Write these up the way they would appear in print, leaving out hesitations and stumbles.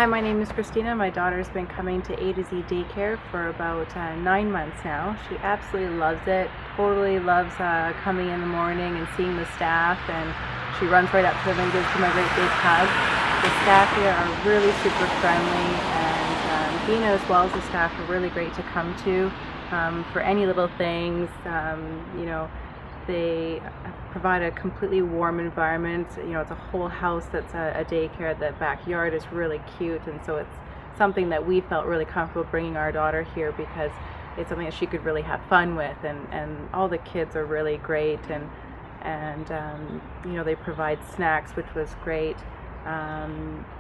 Hi, my name is Christina. My daughter's been coming to A to Z Daycare for about 9 months now. She absolutely loves it, totally loves coming in the morning and seeing the staff, and she runs right up to them and gives them a great big hug. The staff here are really super friendly, and Dina as well as the staff are really great to come to for any little things. They provide a completely warm environment. It's a whole house that's a daycare. The backyard is really cute, and so it's something that we felt really comfortable bringing our daughter here because it's something that she could really have fun with, and all the kids are really great, and they provide snacks, which was great.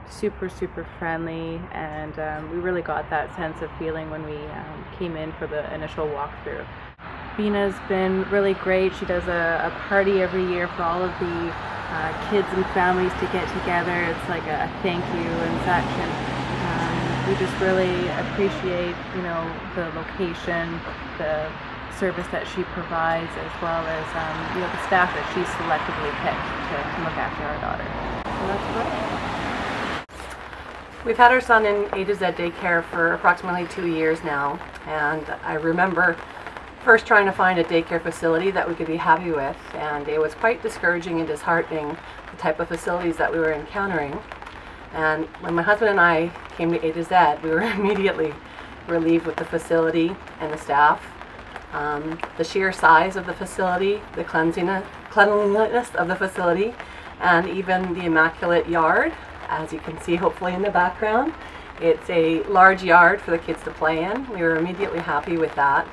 Super friendly, and we really got that sense of feeling when we came in for the initial walkthrough. Bina's been really great. She does a party every year for all of the kids and families to get together. It's like a thank you and such, and we just really appreciate the location, the service that she provides, as well as the staff that she's selectively picked to look after our daughter. So that's about it. We've had our son in A to Z Daycare for approximately 2 years now, and I remember first trying to find a daycare facility that we could be happy with, and it was quite discouraging and disheartening, the type of facilities that we were encountering. And when my husband and I came to A to Z, we were immediately relieved with the facility and the staff. The sheer size of the facility, the cleanliness of the facility, and even the immaculate yard, as you can see hopefully in the background. It's a large yard for the kids to play in. We were immediately happy with that.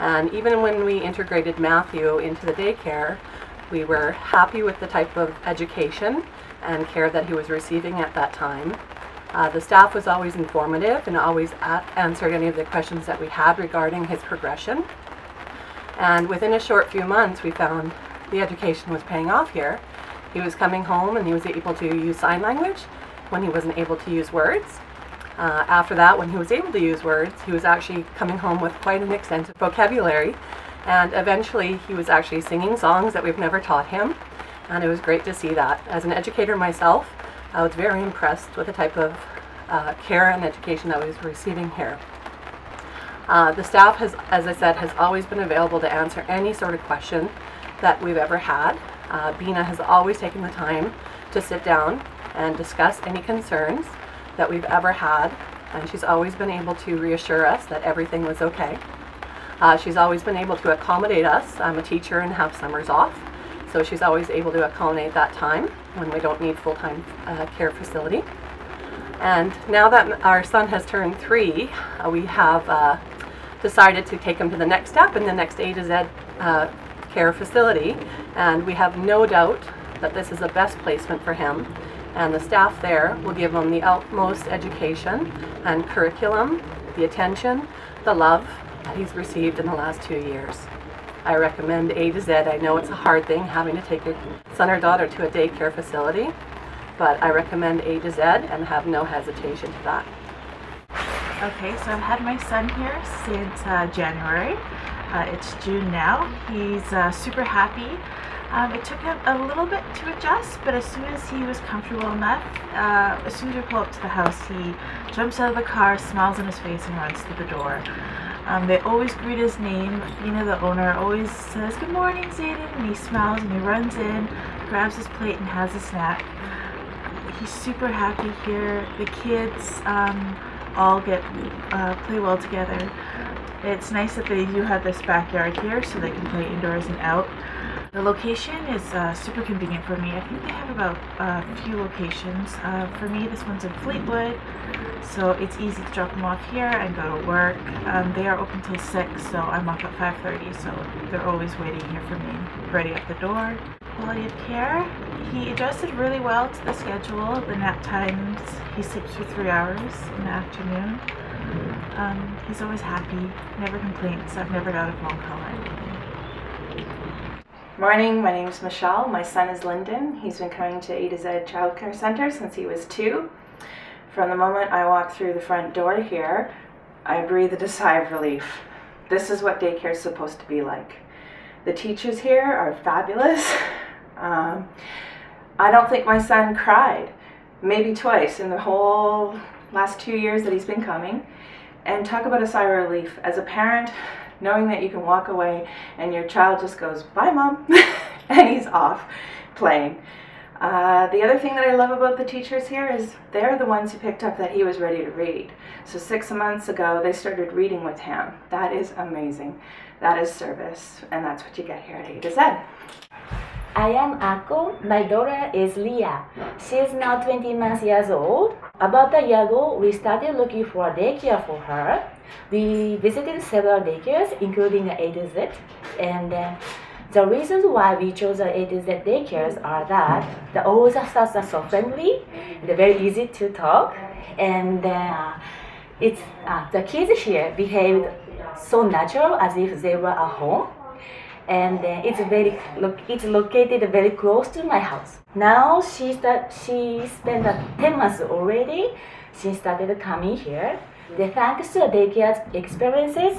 And even when we integrated Matthew into the daycare, we were happy with the type of education and care that he was receiving at that time. The staff was always informative and always answered any of the questions that we had regarding his progression. And within a short few months, we found the education was paying off here. He was coming home and he was able to use sign language when he wasn't able to use words. After that, when he was able to use words, he was actually coming home with quite an extensive vocabulary, and eventually he was actually singing songs that we've never taught him, and it was great to see that. As an educator myself, I was very impressed with the type of care and education that we was receiving here. The staff has, as I said, has always been available to answer any sort of question that we've ever had. Bina has always taken the time to sit down and discuss any concerns that we've ever had, and she's always been able to reassure us that everything was okay. She's always been able to accommodate us. I'm a teacher and have summers off, so she's always able to accommodate that time when we don't need full-time care facility. And now that our son has turned 3, we have decided to take him to the next step in the next A to Z care facility, and we have no doubt that this is the best placement for him. And the staff there will give him the utmost education and curriculum, the attention, the love that he's received in the last 2 years. I recommend A to Z. I know it's a hard thing having to take your son or daughter to a daycare facility, but I recommend A to Z and have no hesitation to that. Okay, so I've had my son here since January. It's June now. He's super happy. It took him a little bit to adjust, but as soon as he was comfortable enough, as soon as we pull up to the house, he jumps out of the car, smiles on his face, and runs to the door. They always greet his name. Bina, the owner, always says, "Good morning, Zayden," and he smiles and he runs in, grabs his plate, and has a snack. He's super happy here. The kids all get play well together. It's nice that they do have this backyard here so they can play indoors and out. The location is super convenient for me. I think they have about a few locations. For me, this one's in Fleetwood, so it's easy to drop them off here and go to work. They are open till 6, so I'm up at 5:30, so they're always waiting here for me, ready at the door. Quality of care, he adjusted really well to the schedule. The nap times, he sleeps for 3 hours in the afternoon. He's always happy, never complains. I've never got a phone call or anything. Morning, my name is Michelle. My son is Lyndon. He's been coming to A to Z Childcare Centre since he was 2. From the moment I walked through the front door here, I breathed a sigh of relief. This is what daycare is supposed to be like. The teachers here are fabulous. I don't think my son cried. maybe twice in the whole last 2 years that he's been coming. And talk about a sigh of relief as a parent, knowing that you can walk away and your child just goes, "Bye, Mom," and he's off playing. The other thing that I love about the teachers here is they're the ones who picked up that he was ready to read. So 6 months ago, they started reading with him. That is amazing. That is service, and that's what you get here at A to Z. I am Ako. My daughter is Leah. She is now 20 years old. About a year ago, we started looking for a daycare for her. We visited several daycares, including A to Z, and the reasons why we chose the A to Z daycares are that all the staff are so friendly, they're very easy to talk, and the kids here behaved so natural as if they were at home. And it's located very close to my house. Now she spent 10 months already. She started coming here. Thanks to the daycare experiences,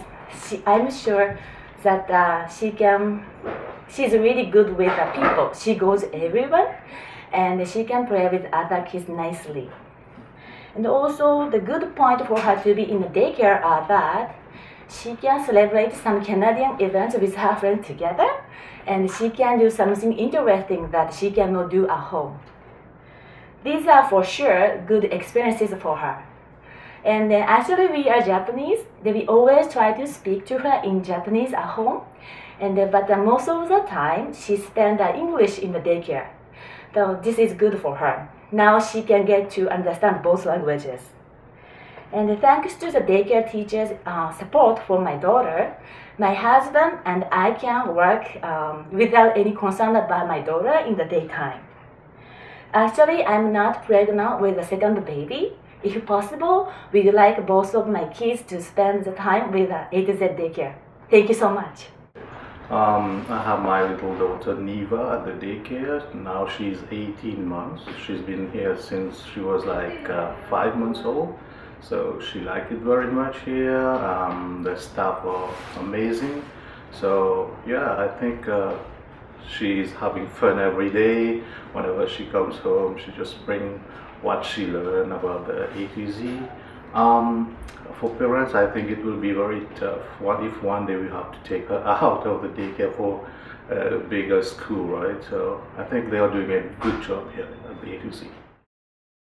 I'm sure that she's really good with the people. She goes everywhere, and she can play with other kids nicely. And also the good point for her to be in the daycare are that she can celebrate some Canadian events with her friends together, and she can do something interesting that she cannot do at home. These are for sure good experiences for her. And actually we are Japanese, we always try to speak to her in Japanese at home, but most of the time she spends English in the daycare. So this is good for her. Now she can get to understand both languages. And thanks to the daycare teachers' support for my daughter, my husband and I can work without any concern about my daughter in the daytime. Actually, I'm not pregnant with a second baby. If possible, we'd like both of my kids to spend the time with A to Z daycare. Thank you so much. I have my little daughter Neva at the daycare. Now she's 18 months. She's been here since she was like 5 months old. So she liked it very much here. The staff are amazing. So yeah, I think she's having fun every day. Whenever she comes home, she just brings what she learned about the A to Z. For parents, I think it will be very tough. What if one day we have to take her out of the daycare for a bigger school, right? So I think they are doing a good job here at the A to Z.